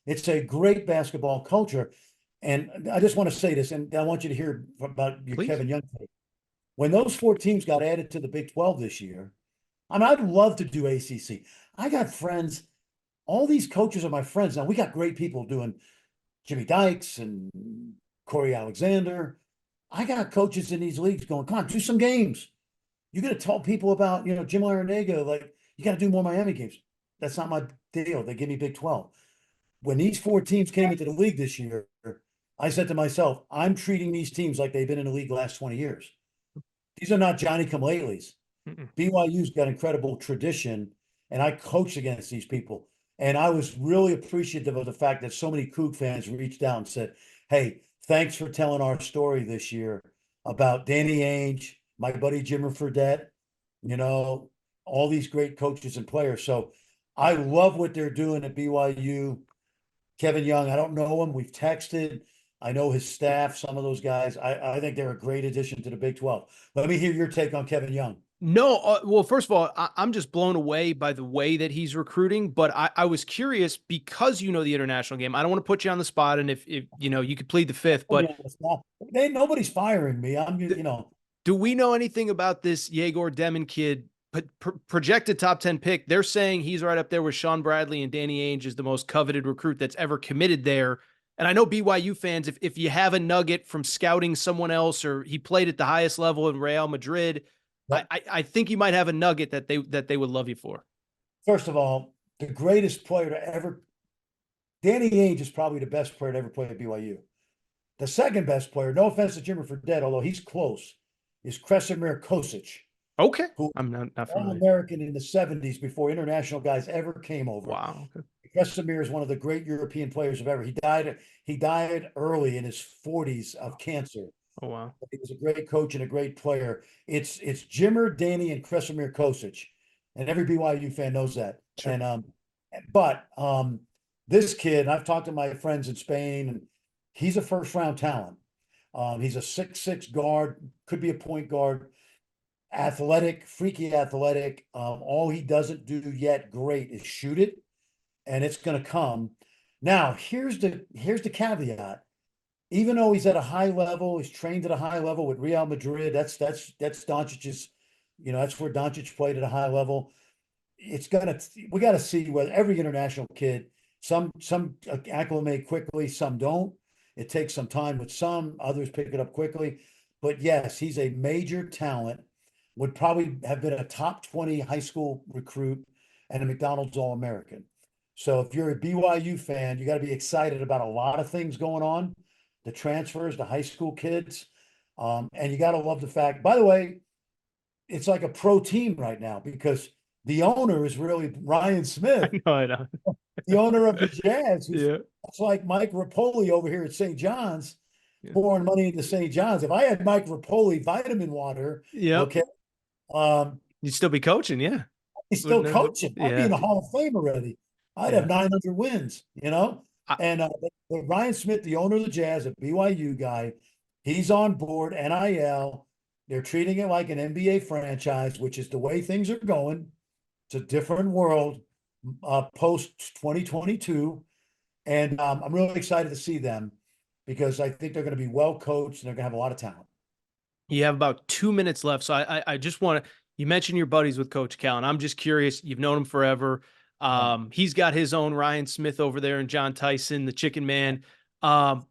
It's a great basketball culture. And I just want to say this, and I want you to hear about your Kevin Young take. When those 4 teams got added to the Big 12 this year, I'd love to do ACC. I got friends. All these coaches are my friends. Now, we got great people doing Jimmy Dykes and Corey Alexander. I got coaches in these leagues going, come on, do some games. You got to tell people about, Jim Larinaga, like, you got to do more Miami games. That's not my deal. They give me Big 12. When these 4 teams came into the league this year, I said to myself, I'm treating these teams like they've been in the league the last 20 years. These are not Johnny-come-latelys. BYU's got incredible tradition, and I coached against these people. And I was really appreciative of the fact that so many Coug fans reached out and said, hey, thanks for telling our story this year about Danny Ainge, my buddy Jimmer Fredette, all these great coaches and players. So I love what they're doing at BYU. Kevin Young, I don't know him. We've texted. I know his staff, some of those guys. I think they're a great addition to the Big 12. Let me hear your take on Kevin Young. No, well, first of all, I'm just blown away by the way that he's recruiting. But I was curious because you know the international game. I don't want to put you on the spot, and if you know you could plead the fifth, but Nobody's firing me. do we know anything about this Yegor Demon kid? Projected top 10 pick. They're saying he's right up there with Sean Bradley and Danny Ainge is the most coveted recruit that's ever committed there. And I know BYU fans, if you have a nugget from scouting someone else or he played at the highest level in Real Madrid, I think you might have a nugget that they would love you for. First of all, the greatest player to ever, Danny Ainge is probably the best player to ever play at BYU. The second best player, no offense to Jimmy Fredette, although he's close, is Kresimir Kosic. Okay. Who I'm not familiar. All-American in the 70s before international guys ever came over. Wow. Okay. Kresimir is one of the great European players of ever. He died early in his 40s of cancer. Oh, wow. But he was a great coach and a great player. It's Jimmer, Danny, and Kresimir Kosic. And every BYU fan knows that. Sure. And this kid, I've talked to my friends in Spain, and he's a first-round talent. He's a 6'6" guard, could be a point guard. Athletic, freaky athletic. All he doesn't do yet great is shoot it, and it's going to come. Now, here's the caveat. Even though he's at a high level, he's trained at a high level with Real Madrid. That's Doncic's. That's where Doncic played at a high level. We got to see whether every international kid, some acclimate quickly, some don't. It takes some time with some, others pick it up quickly. But yes, he's a major talent. Would probably have been a top 20 high school recruit and a McDonald's All-American. So if you're a BYU fan, you got to be excited about a lot of things going on, the transfers, the high school kids. And you got to love the fact, by the way, it's like a pro team right now because the owner is really Ryan Smith. I know. The owner of the Jazz. Yeah. It's like Mike Rapoli over here at St. John's, Yeah. pouring money into St. John's. If I had Mike Rapoli vitamin water, okay. You'd still be coaching, yeah. He's still coaching. I'd be in the Hall of Fame already. I'd have 900 wins, Ryan Smith, the owner of the Jazz, a BYU guy, he's on board, NIL. They're treating it like an NBA franchise, which is the way things are going. It's a different world post 2022. And I'm really excited to see them because I think they're going to be well coached and they're going to have a lot of talent. You have about 2 minutes left. So I just want to, you mentioned your buddies with Coach Cal, and I'm just curious, you've known him forever. He's got his own Ryan Smith over there and John Tyson, the Chicken Man. I'm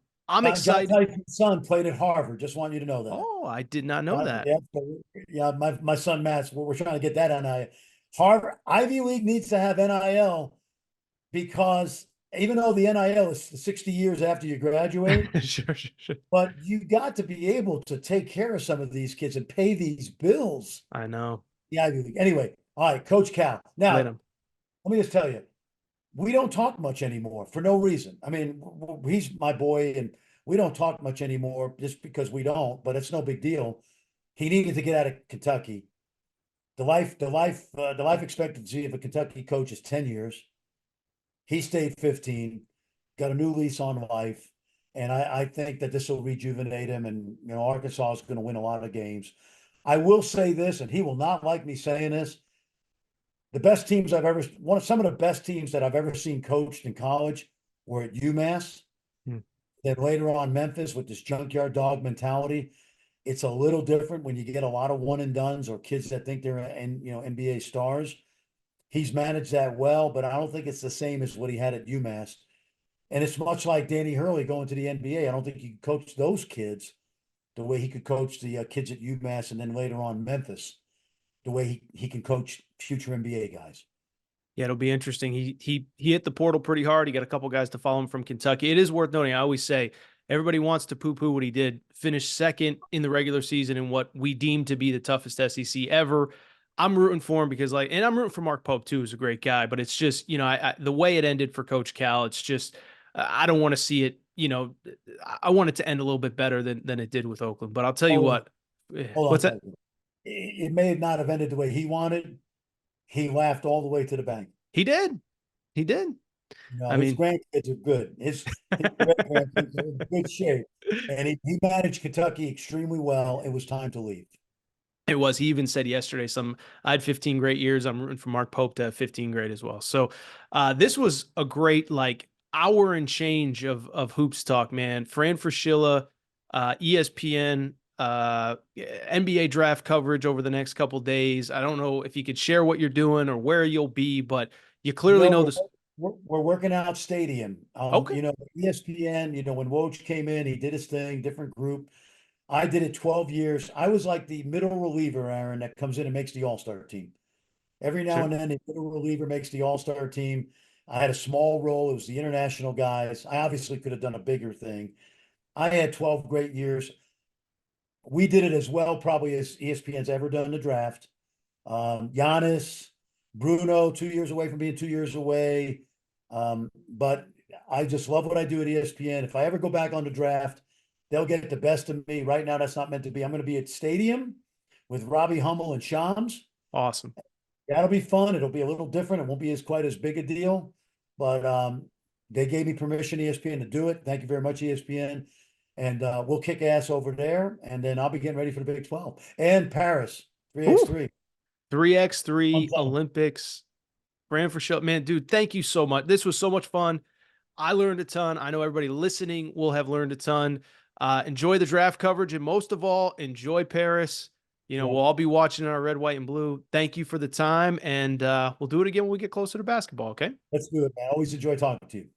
excited. John Tyson's son played at Harvard. Just want you to know that. Oh, I did not know that. Yeah, my son Matt's. We're trying to get that NIL. Harvard Ivy League needs to have NIL because even though the NIL is 60 years after you graduate, sure. But you got to be able to take care of some of these kids and pay these bills. I know. The Ivy League. Anyway, all right, Coach Cal. Now, let me just tell you, we don't talk much anymore for no reason. I mean, he's my boy, and we don't talk much anymore just because we don't. But it's no big deal. He needed to get out of Kentucky. The life expectancy of a Kentucky coach is 10 years. He stayed 15, got a new lease on life. And I think that this will rejuvenate him. And, Arkansas is going to win a lot of games. I will say this, and he will not like me saying this. Some of the best teams that I've ever seen coached in college were at UMass. Then later on Memphis with this junkyard dog mentality. It's a little different when you get a lot of one and dones or kids that think they're NBA stars. He's managed that well, but I don't think it's the same as what he had at UMass. And it's much like Danny Hurley going to the NBA. I don't think he could coach those kids the way he could coach the kids at UMass and then later on Memphis, the way he can coach future NBA guys. Yeah, it'll be interesting. He hit the portal pretty hard. He got a couple guys to follow him from Kentucky. It is worth noting. I always say everybody wants to poo-poo what he did. Finished second in the regular season in what we deem to be the toughest SEC ever. I'm rooting for him because and I'm rooting for Mark Pope too, who's a great guy, but it's just, the way it ended for Coach Cal, it's just, I don't want to see it, I want it to end a little bit better than it did with Oakland, but I'll tell you what, what's that? It may not have ended the way he wanted. He laughed all the way to the bank. He did. No, I his mean, grandkids are good. His great grandkids are in good shape. And he managed Kentucky extremely well. It was time to leave. it was. He even said yesterday, I had 15 great years. I'm rooting for Mark Pope to have 15 great as well. So this was a great like hour and change of hoops talk, man. Fran Fraschilla, ESPN, NBA draft coverage over the next couple days. I don't know if you could share what you're doing or where you'll be, but you clearly know No, this. we're working out stadium. Okay, ESPN, when Woj came in, he did his thing, different group. I did it 12 years. I was like the middle reliever, Aaron, that comes in and makes the all-star team. Every now sure. and then, the middle reliever makes the all-star team. I had a small role. It was the international guys. I obviously could have done a bigger thing. I had 12 great years. We did it as well, probably as ESPN's ever done the draft. Giannis, Bruno, 2 years away from being 2 years away. But I just love what I do at ESPN. If I ever go back on the draft, they'll get the best of me. Right now, that's not meant to be. I'm going to be at Stadium with Robbie Hummel and Shams. Awesome. That'll be fun. It'll be a little different. It won't be as quite as big a deal, but they gave me permission, ESPN, to do it. Thank you very much, ESPN. And we'll kick ass over there. And then I'll be getting ready for the Big 12 and Paris 3x3. 3x3 Fun. Olympics. Fran Fraschilla, man, dude, thank you so much. This was so much fun. I learned a ton. I know everybody listening will have learned a ton. Enjoy the draft coverage, and most of all, enjoy Paris. Yeah, We'll all be watching in our red, white, and blue. Thank you for the time, and we'll do it again when we get closer to basketball, okay? let's do it, man. Always enjoy talking to you.